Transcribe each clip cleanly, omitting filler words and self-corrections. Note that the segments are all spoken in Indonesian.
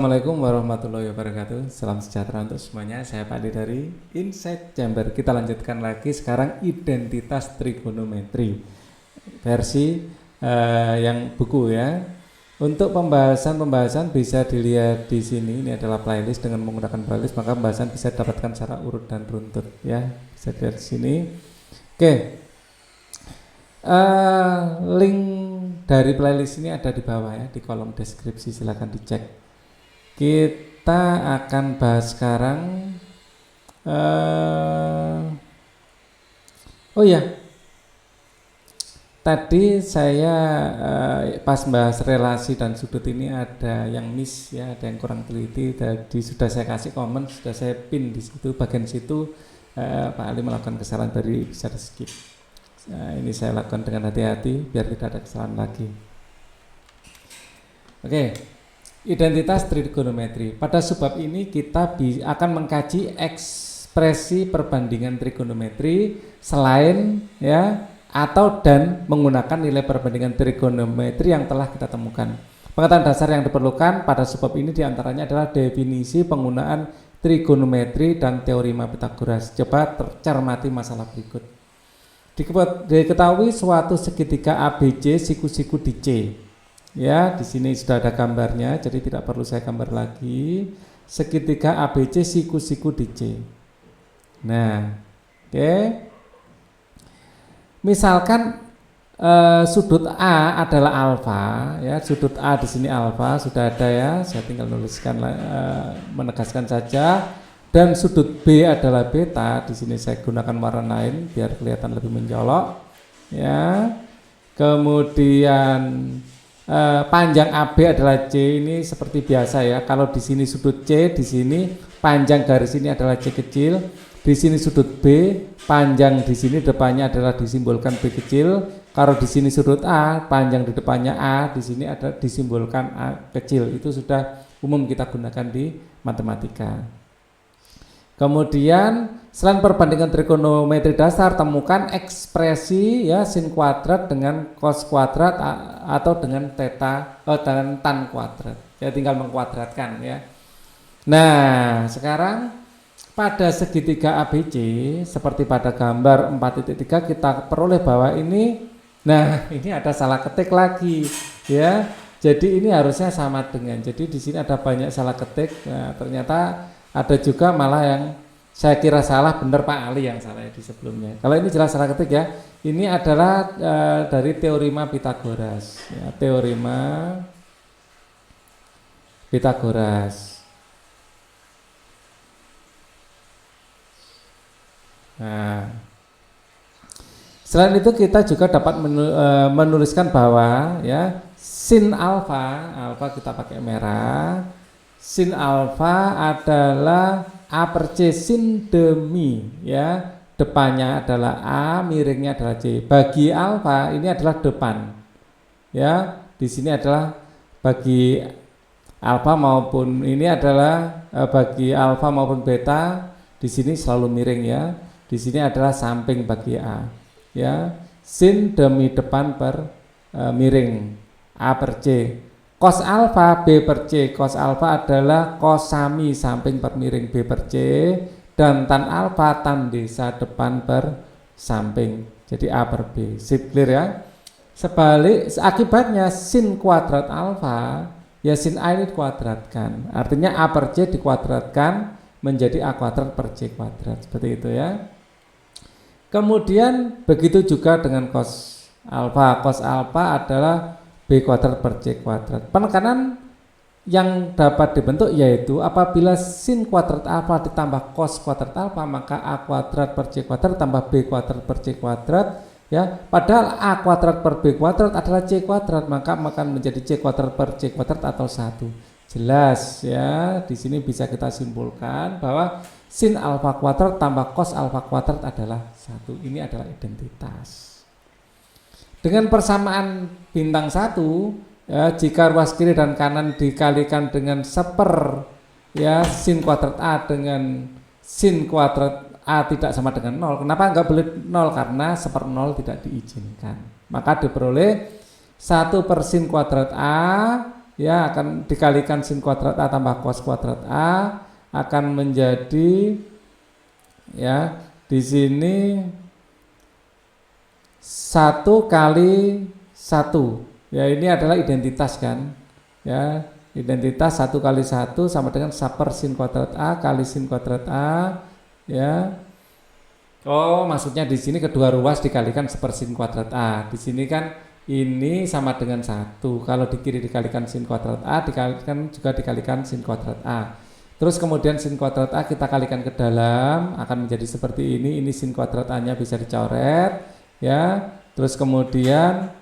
Assalamualaikum warahmatullahi wabarakatuh. Salam sejahtera untuk semuanya. Saya Pak Adi dari Insight Chamber. Kita lanjutkan lagi sekarang identitas trigonometri versi yang buku ya. Untuk pembahasan bisa dilihat di sini. Ini adalah playlist. Dengan menggunakan playlist maka pembahasan bisa didapatkan secara urut dan runtut ya. Bisa dilihat di sini. Oke. Link dari playlist ini ada di bawah ya, di kolom deskripsi, silahkan dicek. Kita akan bahas sekarang oh ya, tadi saya pas bahas relasi dan sudut ini ada yang miss ya, ada yang kurang teliti. Tadi sudah saya kasih komen, sudah saya pin di situ, bagian situ Pak Ali melakukan kesalahan, dari bisa di skip. Ini saya lakukan dengan hati-hati biar tidak ada kesalahan lagi. Oke. Identitas trigonometri. Pada sebab ini kita akan mengkaji ekspresi perbandingan trigonometri selain ya atau dan menggunakan nilai perbandingan trigonometri yang telah kita temukan. Pengetahuan dasar yang diperlukan pada sebab ini diantaranya adalah definisi penggunaan trigonometri dan teorema Pythagoras. Coba cermati masalah berikut. Diketahui suatu segitiga ABC siku-siku di C. Ya, di sini sudah ada gambarnya, jadi tidak perlu saya gambar lagi. Segitiga ABC siku-siku di C. Nah, oke. Misalkan sudut A adalah alfa, ya, sudut A di sini alfa sudah ada ya. Saya tinggal nuliskan, menegaskan saja. Dan sudut B adalah beta. Di sini saya gunakan warna lain biar kelihatan lebih mencolok. Ya. Kemudian panjang AB adalah C, ini seperti biasa ya. Kalau di sini sudut C, di sini panjang garis ini adalah C kecil. Di sini sudut B, panjang di sini depannya adalah disimbolkan B kecil. Kalau di sini sudut A, panjang di depannya A, di sini ada disimbolkan A kecil. Itu sudah umum kita gunakan di matematika. Kemudian selain perbandingan trigonometri dasar, temukan ekspresi ya sin kuadrat dengan cos kuadrat atau dengan theta dengan tan kuadrat. Ya tinggal mengkuadratkan ya. Nah, sekarang pada segitiga ABC seperti pada gambar 4.3 kita peroleh bahwa ini, nah ini ada salah ketik lagi ya. Jadi ini harusnya sama dengan. Jadi di sini ada banyak salah ketik. Nah, ternyata ada juga malah yang saya kira salah, benar Pak Ali yang salah di sebelumnya. Kalau ini jelas salah ketik ya. Ini adalah dari teorema Pythagoras. Ya, teorema Pythagoras. Nah, selain itu kita juga dapat menuliskan bahwa ya sin alfa kita pakai merah. Sin alfa adalah A per C sin demi ya, depannya adalah A, miringnya adalah C. Bagi alfa ini adalah depan ya, di sini adalah bagi alfa maupun ini adalah bagi alfa maupun beta di sini selalu miring ya. Di sini adalah samping bagi A ya, sin demi depan per miring A per C. Cos alfa B per C, cos alfa adalah cos sami samping per miring B per C, dan tan alfa tan desa depan per samping, jadi A per B. Sip, clear ya. Sebalik, akibatnya sin kuadrat alfa ya sin A ini dikuadratkan, artinya A per C dikuadratkan menjadi A kuadrat per C kuadrat, seperti itu ya. Kemudian begitu juga dengan cos alfa adalah B kuadrat per C kuadrat. Penekanan yang dapat dibentuk yaitu apabila sin kuadrat alfa ditambah cos kuadrat alfa, maka A kuadrat per C kuadrat tambah B kuadrat per C kuadrat ya. Padahal A kuadrat per B kuadrat adalah C kuadrat, maka akan menjadi C kuadrat per C kuadrat atau 1. Jelas ya. Di sini bisa kita simpulkan bahwa sin alfa kuadrat tambah cos alfa kuadrat adalah 1. Ini adalah identitas. Dengan persamaan bintang 1 ya, jika ruas kiri dan kanan dikalikan dengan seper ya, sin kuadrat A dengan sin kuadrat A tidak sama dengan 0. Kenapa enggak boleh 0? Karena seper 0 tidak diizinkan. Maka diperoleh 1 per sin kuadrat A ya akan dikalikan sin kuadrat A tambah cos kuadrat A akan menjadi ya di sini 1 kali 1. Ya ini adalah identitas kan. Ya, identitas 1 kali 1 sama dengan 1 per sin kuadrat A kali sin kuadrat A ya. Oh, maksudnya di sini kedua ruas dikalikan 1 per sin kuadrat A. Di sini kan ini sama dengan 1. Kalau di kiri dikalikan sin kuadrat A, dikalikan juga dikalikan sin kuadrat A. Terus kemudian sin kuadrat A kita kalikan ke dalam akan menjadi seperti ini. Ini sin kuadrat A-nya bisa dicoret ya. Terus kemudian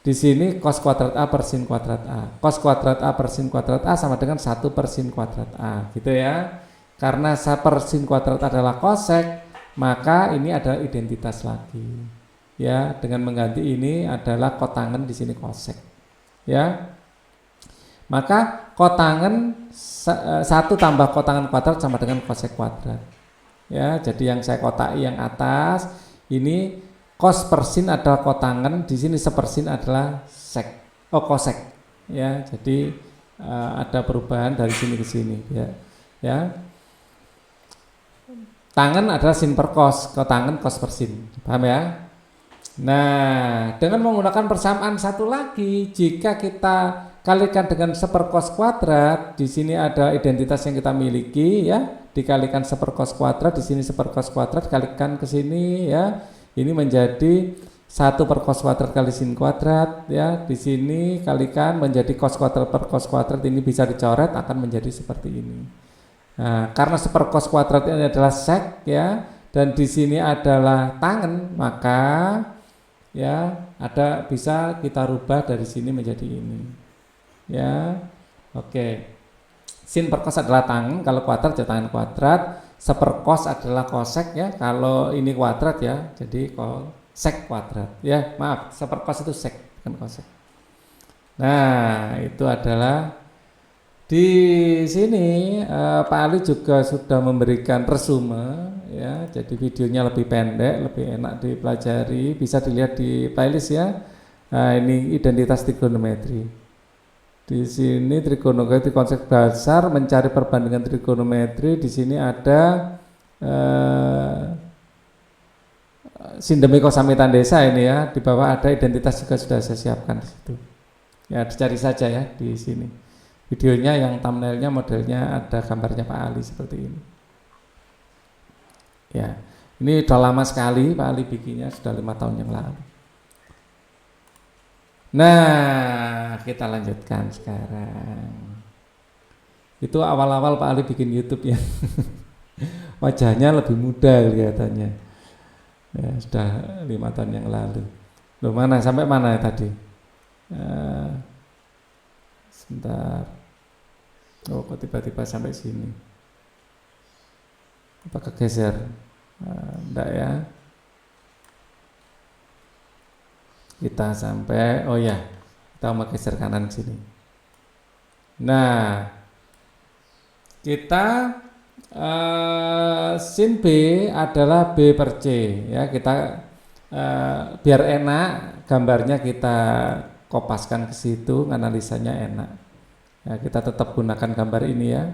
di sini cos kuadrat A per sin kuadrat A. Cos kuadrat A per sin kuadrat A sama dengan 1 per sin kuadrat A, gitu ya. Karena 1 per sin kuadrat adalah kosek, maka ini adalah identitas lagi. Ya, dengan mengganti ini adalah kotangen di sini kosek. Ya. Maka kotangen 1 tambah kotangen kuadrat sama dengan kosek kuadrat. Ya, jadi yang saya kotaki yang atas ini cos per sin adalah kotangen, di sini sepersin adalah kosek. Ya, jadi ada perubahan dari sini ke sini ya. Ya. Tangen adalah sin per cos, kotangen cos per sin. Paham ya? Nah, dengan menggunakan persamaan satu lagi, jika kita kalikan dengan 1 per cos kuadrat, di sini ada identitas yang kita miliki ya, dikalikan 1 per cos kuadrat, di sini 1 per cos kuadrat kalikan ke sini ya. Ini menjadi 1 per cos kuadrat kali sin kuadrat ya. Di sini kalikan menjadi cos kuadrat per cos kuadrat, ini bisa dicoret akan menjadi seperti ini. Nah, karena 1 per cos kuadrat ini adalah sek ya, dan di sini adalah tangen, maka ya ada bisa kita rubah dari sini menjadi ini. Ya. Oke. Sin per cos adalah tangen, kalau kuadrat ya tangen kuadrat. 1 per cos adalah kosek ya, kalau ini kuadrat ya, jadi sek kuadrat ya, maaf 1 per cos itu sek bukan kosek. Nah itu adalah di sini Pak Ali juga sudah memberikan resume ya, jadi videonya lebih pendek, lebih enak dipelajari, bisa dilihat di playlist ya. Nah ini identitas trigonometri. Di sini trigonometri konsep dasar mencari perbandingan trigonometri. Di sini ada sindemi kosamitan desa ini ya. Di bawah ada identitas juga sudah saya siapkan di situ. Ya dicari saja ya di sini. Videonya yang thumbnailnya modelnya ada gambarnya Pak Ali seperti ini. Ya, ini sudah lama sekali Pak Ali bikinnya, sudah 5 tahun yang lalu. Nah, kita lanjutkan sekarang. Itu awal-awal Pak Ali bikin YouTube ya. Wajahnya lebih muda kelihatannya. Ya, sudah 5 tahun yang lalu. Loh, mana sampai mana ya tadi? Sebentar. Oh, kok tiba-tiba sampai sini? Apa kegeser? Enggak ya. Kita sampai, oh ya, kita mau geser kanan sini. Nah, kita sin B adalah B per C ya. Kita biar enak gambarnya kita kopaskan ke situ, analisanya enak. Ya, kita tetap gunakan gambar ini ya.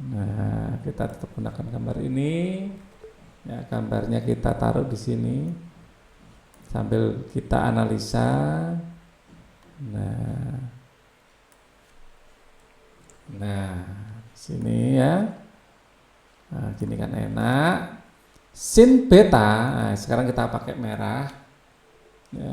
Nah, kita tetap gunakan gambar ini. Ya, gambarnya kita taruh di sini. Sambil kita analisa. Nah, sini ya. Nah, gini kan enak. Sin beta, nah, sekarang kita pakai merah. Ya.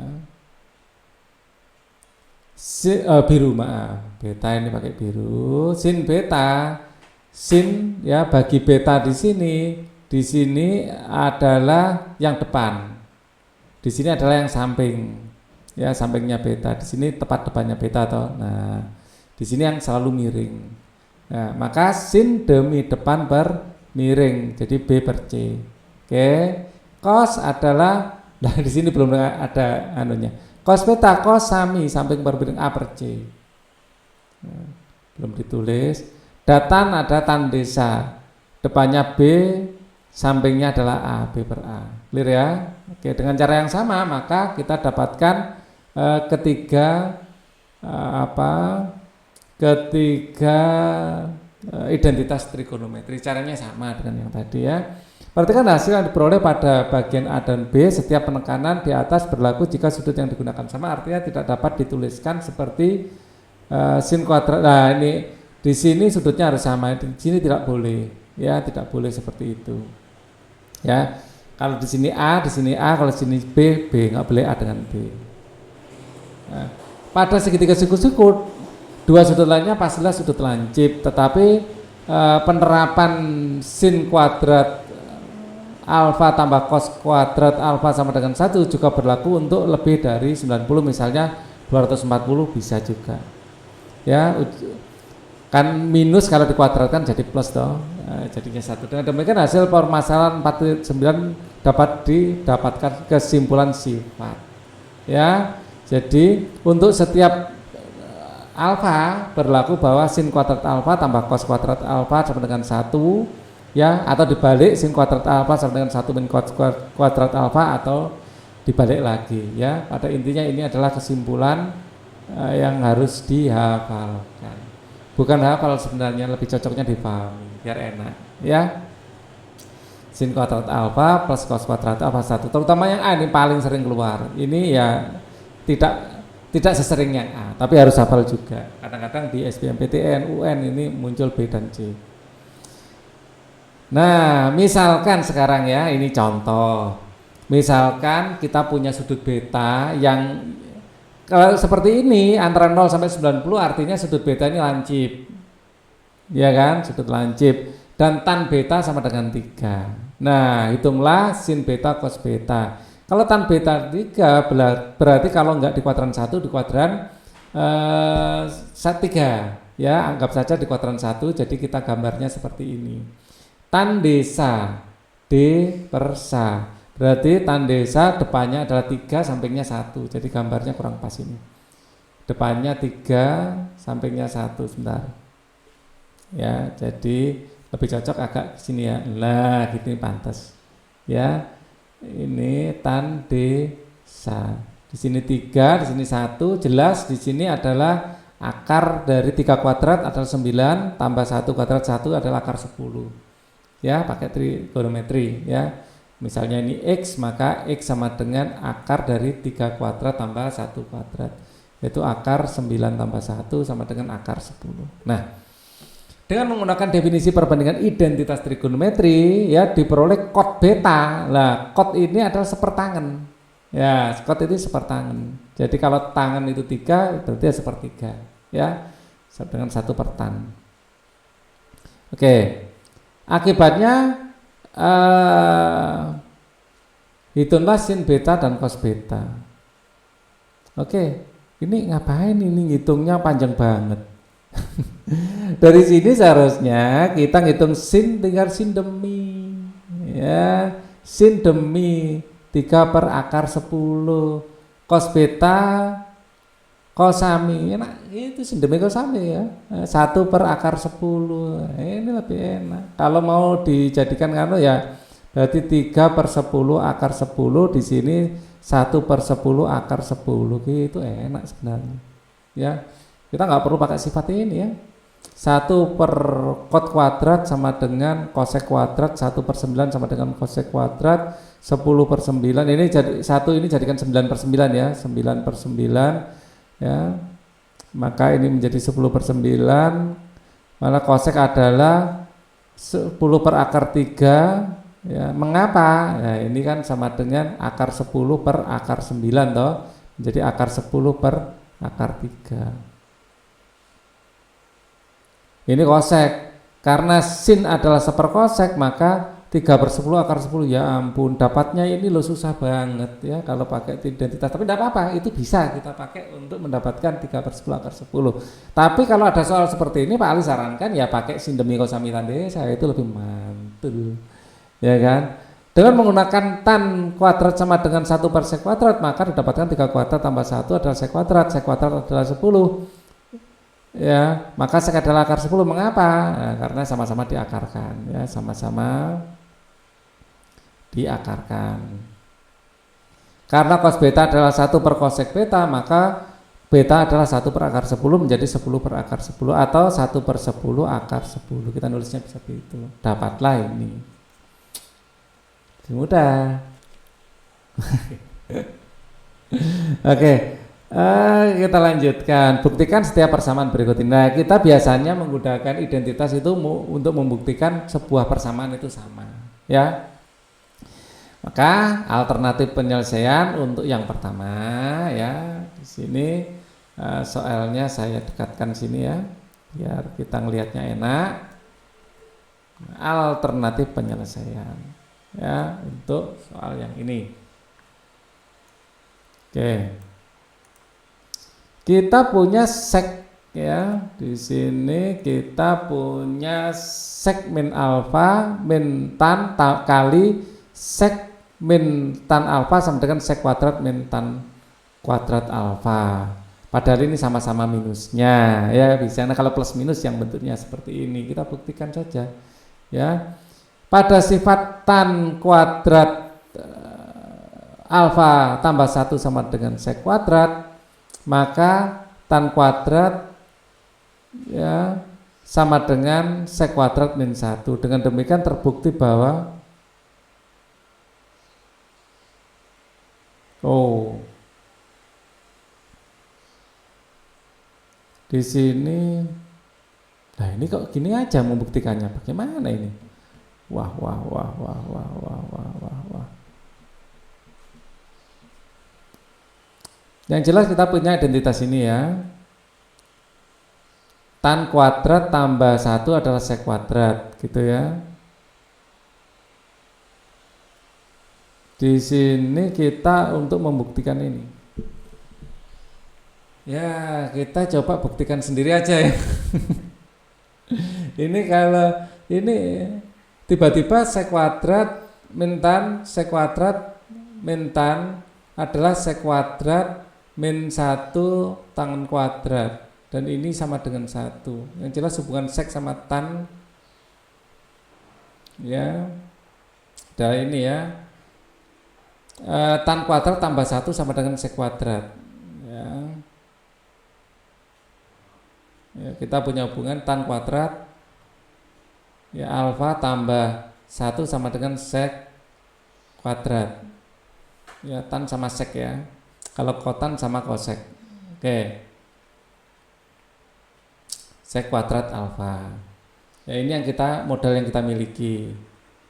Biru, maaf. Beta ini pakai biru. Sin beta, sin ya bagi beta di sini adalah yang depan. Di sini adalah yang samping, ya sampingnya beta. Di sini tepat depannya beta toh. Nah, di sini yang selalu miring. Nah, maka sin demi depan bermiring, jadi B per C. Oke, cos adalah, nah di sini belum ada anunya. Cos beta, cos sami samping bermiring A per C. Nah, belum ditulis. Datan ada tan desa, depannya B, sampingnya adalah A, B per A. Clear ya? Oke, dengan cara yang sama maka kita dapatkan ketiga apa ketiga identitas trigonometri. Caranya sama dengan yang tadi ya. Perhatikan hasil yang diperoleh pada bagian A dan B. Setiap penekanan di atas berlaku jika sudut yang digunakan sama, artinya tidak dapat dituliskan seperti sin kuadrat. Nah, ini di sini sudutnya harus sama, di sini tidak boleh, ya, tidak boleh seperti itu. Ya, kalau di sini A, kalau di sini B, nggak boleh A dengan B. Nah, pada segitiga siku-siku, dua sudut lainnya pastilah sudut lancip, tetapi penerapan sin kuadrat alfa tambah cos kuadrat alfa sama dengan 1 juga berlaku untuk lebih dari 90, misalnya 240 bisa juga. Ya, kan minus kalau dikuadratkan jadi plus toh, jadinya 1. Dengan demikian hasil permasalahan 49 dapat didapatkan kesimpulan sifat. Ya, jadi untuk setiap alfa berlaku bahwa sin kuadrat alfa tambah cos kuadrat alfa sama dengan 1, ya, atau dibalik sin kuadrat alfa sama dengan 1 min cos kuadrat alfa, atau dibalik lagi, ya. Pada intinya ini adalah kesimpulan yang harus dihafalkan. Bukan hafal sebenarnya, lebih cocoknya dipahami biar enak, ya. Sin kuadrat alfa plus cos kuadrat alfa 1, terutama yang A ini paling sering keluar. Ini ya tidak sesering yang A, tapi harus hafal juga. Kadang-kadang di SBMPTN, UN ini muncul B dan C. Nah, misalkan sekarang ya, ini contoh. Misalkan kita punya sudut beta yang kalau seperti ini antara 0 sampai 90, artinya sudut beta ini lancip. Ya kan, sudut lancip, dan tan beta sama dengan 3. Nah, hitunglah sin beta cos beta. Kalau tan beta 3 berarti kalau enggak di kuadran 1, di kuadran 3, ya, anggap saja di kuadran 1, jadi kita gambarnya seperti ini. Tan desa D per sa, berarti tan desa depannya adalah 3, sampingnya 1, jadi gambarnya kurang pas ini. Depannya 3, sampingnya 1, sebentar. Ya, jadi lebih cocok agak ke sini ya. Nah, gitu ini pantas. Ya. Ini tan desa. Di sini 3, di sini 1, jelas di sini adalah akar dari 3 kuadrat adalah 9 tambah 1 kuadrat 1 adalah akar 10. Ya, pakai trigonometri ya. Misalnya ini X, maka X sama dengan akar dari 3 kuadrat tambah 1 kuadrat, yaitu akar 9 tambah 1 sama dengan akar 10. Nah, dengan menggunakan definisi perbandingan identitas trigonometri, ya, diperoleh kot beta. Nah, kot ini adalah sepertangen. Ya, kot itu sepertangen. Jadi kalau tangan itu 3, berarti ya sepertiga. Ya, dengan 1 per tan. Oke. Akibatnya hitunglah sin beta dan cos beta. Oke, ini ngapain ini ngitungnya panjang banget. Dari sini seharusnya kita ngitung sin, tinggal sin demi, ya, sin demi 3 per akar 10, cos beta kosami, enak itu sin demi kosami ya, 1 per akar 10. Ini lebih enak. Kalau mau dijadikan kan ya, berarti 3 per 10 akar 10, di sini 1 per 10 akar 10, gitu enak sebenarnya. Ya, kita nggak perlu pakai sifat ini ya. 1 per kot kuadrat sama dengan kosek kuadrat, 1 per 9 sama dengan kosek kuadrat, 10 per 9, ini jadi 1 ini jadikan 9 per 9 ya, 9 per 9 ya, maka ini menjadi 10 per 9, mana kosek adalah 10 per akar 3 ya. Mengapa? Nah, ini kan sama dengan akar 10 per akar 9 toh, menjadi akar 10 per akar 3. Ini kosek, karena sin adalah seperkosek, maka 3 per 10 akar 10, ya ampun, dapatnya ini lo susah banget ya kalau pakai identitas, tapi tidak apa-apa, itu bisa kita pakai untuk mendapatkan 3 per 10 akar 10. Tapi kalau ada soal seperti ini, Pak Ali sarankan ya pakai sin demi kosami tan desa, itu lebih mantul, ya kan. Dengan menggunakan tan kuadrat sama dengan 1 per sek kuadrat, maka didapatkan 3 kuadrat tambah 1 adalah sek kuadrat adalah 10. Ya, maka sek adalah akar 10. Mengapa? Nah, karena sama-sama diakarkan ya, sama-sama diakarkan. Karena cos beta adalah 1 per cosec beta, maka beta adalah 1/10 menjadi 10/10 atau 1/10 akar 10. Kita nulisnya seperti itu. Dapatlah ini. Mudah. Oke, kita lanjutkan. Buktikan setiap persamaan berikut ini. Nah, kita biasanya menggunakan identitas itu untuk membuktikan sebuah persamaan itu sama, ya. Maka alternatif penyelesaian untuk yang pertama, ya, di sini soalnya saya dekatkan sini ya, biar kita ngelihatnya enak. Alternatif penyelesaian, ya, untuk soal yang ini. Oke, kita punya sek, ya, di sini kita punya sek min alfa min tan kali sek min tan alfa sama dengan sek kuadrat min tan kuadrat alfa. Padahal ini sama-sama minusnya, ya, bisa. Nah, kalau plus minus yang bentuknya seperti ini, kita buktikan saja, ya. Pada sifat tan kuadrat alfa tambah 1 sama dengan sek kuadrat, maka tan kuadrat, ya, sama dengan sek kuadrat min 1. Dengan demikian terbukti bahwa di sini, nah ini kok gini aja membuktikannya, bagaimana ini? Wah. Yang jelas kita punya identitas ini, ya. Tan kuadrat tambah 1 adalah sek kuadrat, gitu ya. Di sini kita untuk membuktikan ini, ya, kita coba buktikan sendiri aja, ya. Ini kalau ini tiba-tiba sek kuadrat min tan sek kuadrat min tan adalah sek kuadrat min 1 tan kuadrat, dan ini sama dengan 1. Yang jelas hubungan sek sama tan, ya, dan ini, ya, tan kuadrat tambah 1 sama dengan sek kuadrat, ya. Ya, kita punya hubungan tan kuadrat, ya, alfa tambah 1 sama dengan sek kuadrat, ya, tan sama sek, ya. Kalau kotan sama kosek. Oke, sek kuadrat alfa, ya, ini yang modal yang kita miliki,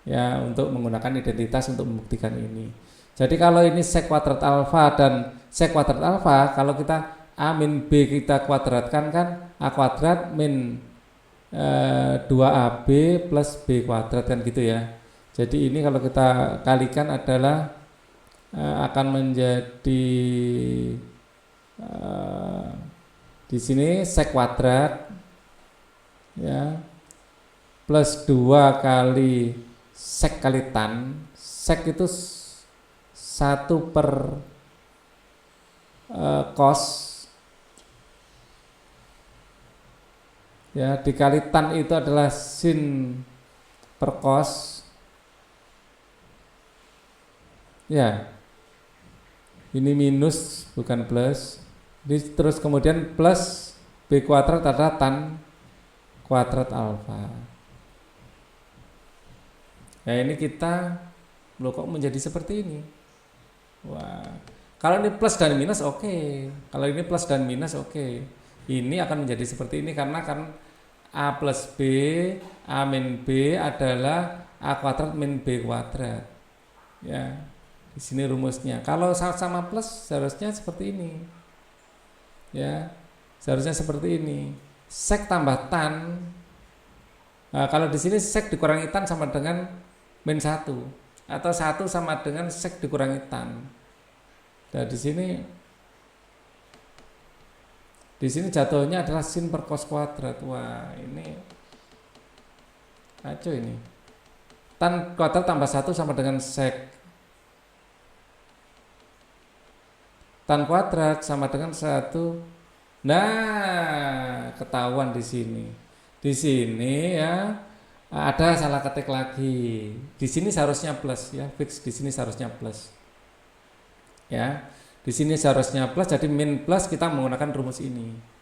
ya, untuk menggunakan identitas untuk membuktikan ini. Jadi kalau ini sek kuadrat alfa dan sek kuadrat alfa, kalau kita a min b kita kuadratkan kan a kuadrat min 2ab plus b kuadrat, kan gitu, ya. Jadi ini kalau kita kalikan adalah akan menjadi di sini sek kuadrat, ya, plus 2 kali sek kali tan. Sek itu 1 per cos, ya, dikali tan itu adalah sin per cos, ya. Ini minus bukan plus. Ini terus kemudian plus b kuadrat adalah tan kuadrat alfa. Ya, ini kita loh, kok menjadi seperti ini. Wah, kalau ini plus dan minus oke. Kalau ini plus dan minus oke. Ini akan menjadi seperti ini karena kan a plus b, a min b adalah a kuadrat min b kuadrat, ya. Di sini rumusnya. Kalau sama plus seharusnya seperti ini, ya, seharusnya seperti ini. Sek tambah tan. Nah, kalau di sini sek dikurangi tan sama dengan min 1, atau 1 sama dengan sek dikurangi tan. Nah, di sini jatuhnya adalah sin per cos kuadrat. Wah, ini kacau ini. Tan kuadrat tambah 1 sama dengan sek tan kuadrat sama dengan 1. Nah, ketahuan di sini. Di sini, ya, ada salah ketik lagi. Di sini seharusnya plus, ya, fix di sini seharusnya plus. Ya. Di sini seharusnya plus, jadi min plus kita menggunakan rumus ini.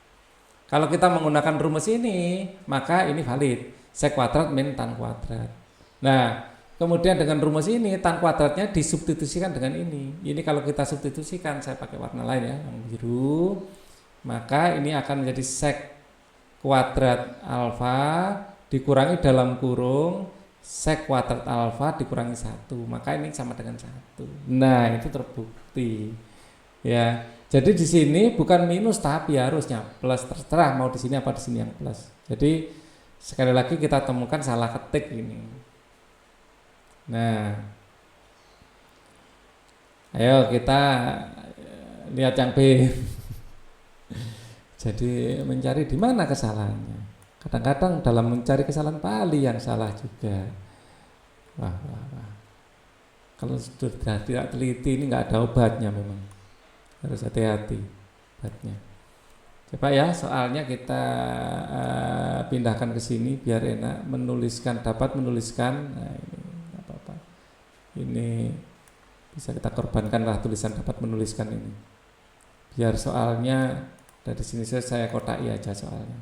Kalau kita menggunakan rumus ini, maka ini valid. Sek kuadrat min tan kuadrat. Nah, kemudian dengan rumus ini tan kuadratnya disubstitusikan dengan ini. Ini kalau kita substitusikan, saya pakai warna lain ya, yang biru, maka ini akan menjadi sek kuadrat alfa dikurangi dalam kurung sek kuadrat alfa dikurangi 1, maka ini sama dengan 1. Nah, itu terbukti. Ya. Jadi di sini bukan minus tapi harusnya plus, terserah mau di sini apa di sini yang plus. Jadi sekali lagi kita temukan salah ketik ini. Nah, ayo kita lihat yang B. Jadi mencari di mana kesalahannya. Kadang-kadang dalam mencari kesalahan Pali yang salah juga. Wah. Kalau sudah tidak teliti ini nggak ada obatnya memang. Harus hati-hati obatnya. Coba ya soalnya kita pindahkan ke sini biar enak dapat menuliskan. Nah, ini apa-apa. Ini bisa kita korbankan lah tulisan dapat menuliskan ini. Biar soalnya dari sini saya kotaki aja soalnya.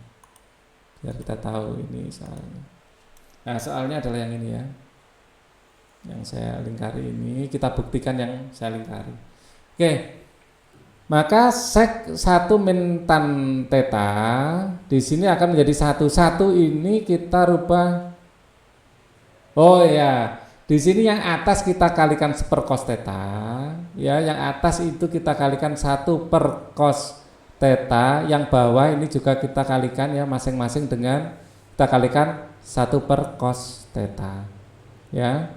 Biar kita tahu ini soalnya. Nah, soalnya adalah yang ini ya. Yang saya lingkari ini, kita buktikan yang saya lingkari. Oke. Maka sek 1 min tan theta di sini akan menjadi 1. 1 ini kita rubah. Oh ya, di sini yang atas kita kalikan 1 per cos theta. Ya, yang atas itu kita kalikan 1 per cos theta, yang bawah ini juga kita kalikan ya masing-masing dengan kita kalikan 1 per cos theta. Ya.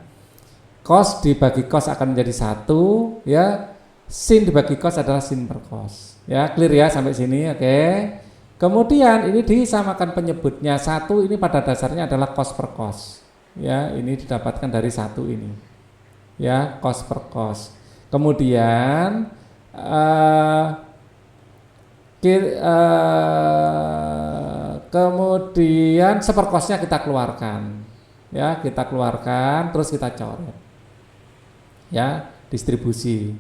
Cos dibagi cos akan menjadi 1 ya. Sin dibagi cos adalah sin per cos. Ya, clear ya sampai sini, oke. Kemudian ini disamakan penyebutnya. 1 ini pada dasarnya adalah cos per cos. Ya, ini didapatkan dari 1 ini. Ya, cos per cos. Kemudian kemudian seperkosnya kita keluarkan. Ya, kita keluarkan terus kita coret. Ya, distribusi.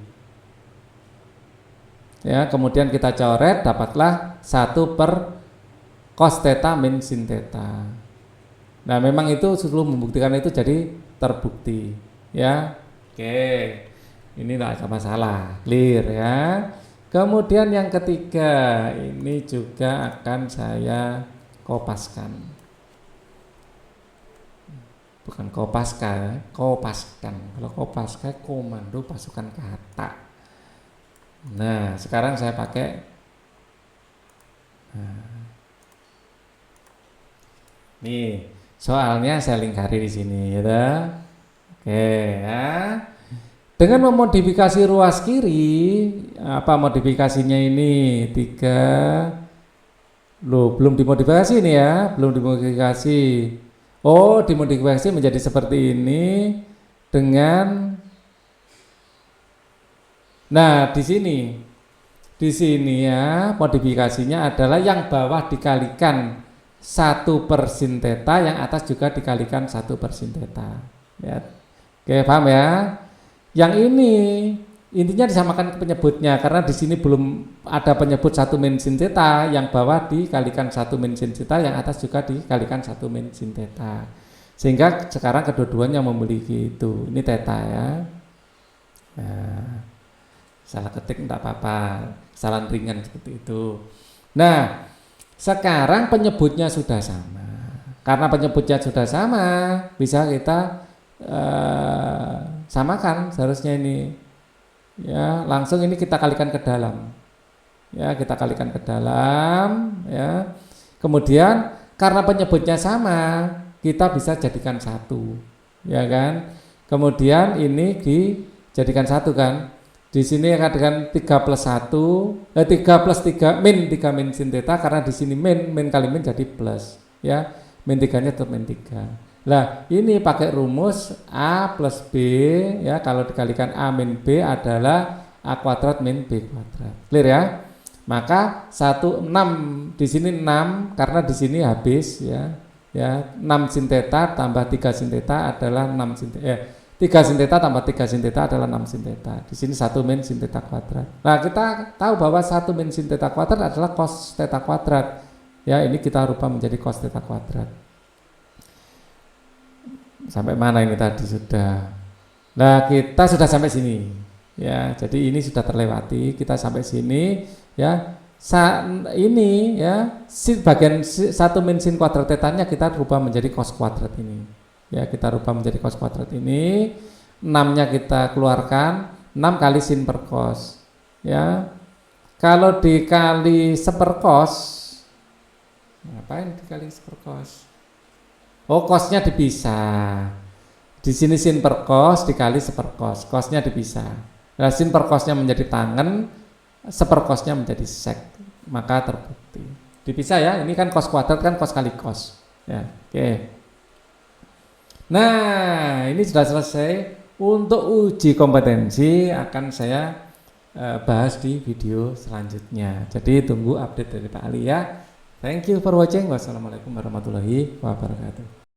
Ya, kemudian kita coret dapatlah 1 per cos theta min sin theta. Nah, memang itu sebelum membuktikan itu jadi terbukti. Ya. Oke. Ini tidak ada masalah. Clear ya. Kemudian yang ketiga, ini juga akan saya kopaskan. Bukan kopaska ya, kopaskan. Kalau kopaska komando pasukan kata. Nah, sekarang saya pakai nih, soalnya saya lingkari di sini ya. Oke ya. Dengan memodifikasi ruas kiri, apa modifikasinya ini? 3. Loh, belum dimodifikasi ini ya, belum dimodifikasi. Oh, dimodifikasi menjadi seperti ini dengan. Nah, di sini ya modifikasinya adalah yang bawah dikalikan 1 per sin theta, yang atas juga dikalikan 1 per sin theta. Ya. Oke, paham ya? Yang ini intinya disamakan penyebutnya karena di sini belum ada penyebut 1 min sin theta, yang bawah dikalikan 1 min sin theta, yang atas juga dikalikan 1 min sin theta. Sehingga sekarang kedua-duanya memiliki itu. Ini theta ya. Nah, salah ketik enggak apa-apa, kesalahan ringan seperti itu. Nah, sekarang penyebutnya sudah sama. Karena penyebutnya sudah sama, bisa kita samakan seharusnya ini. Ya, langsung ini kita kalikan ke dalam. Ya, kita kalikan ke dalam ya. Kemudian karena penyebutnya sama, kita bisa jadikan 1. Ya kan? Kemudian ini dijadikan 1 kan? Di sini akan dengan 3 plus 1, 3 plus 3 min 3 min sin theta, karena di sini min kali min jadi plus ya. Min 3-nya tetap min 3. Lah, ini pakai rumus A plus B ya, kalau dikalikan A min B adalah A kuadrat min B kuadrat. Clear ya? Maka 6 di sini 6 karena di sini habis ya. Ya, 6 sin theta tambah 3 sin theta adalah 6 sin theta. 3 sin theta tambah 3 sin theta adalah 6 sin theta. Di sini 1 min sin theta kuadrat. Nah, kita tahu bahwa 1 min sin theta kuadrat adalah cos theta kuadrat. Ya, ini kita rubah menjadi cos theta kuadrat. Sampai mana ini tadi sudah? Nah, kita sudah sampai sini. Ya, jadi ini sudah terlewati. Kita sampai sini ya. Ini ya, bagian 1 min sin kuadrat tetanya kita rubah menjadi cos kuadrat ini. Ya, kita rubah menjadi cos kuadrat ini. 6-nya kita keluarkan, 6 kali sin per cos. Ya. Kalau dikali sepercos, ngapain dikali sepercos? Oh, cosnya dipisah. Di sini sin per cos dikali sepercos, cosnya dipisah. Nah, sin per cosnya menjadi tangen, sepercosnya menjadi sek, maka terbukti. Dipisah ya, ini kan cos kuadrat kan cos kali cos. Ya, oke. Nah, ini sudah selesai. Untuk uji kompetensi akan saya bahas di video selanjutnya. Jadi tunggu update dari Pak Ali ya. Thank you for watching. Wassalamualaikum warahmatullahi wabarakatuh.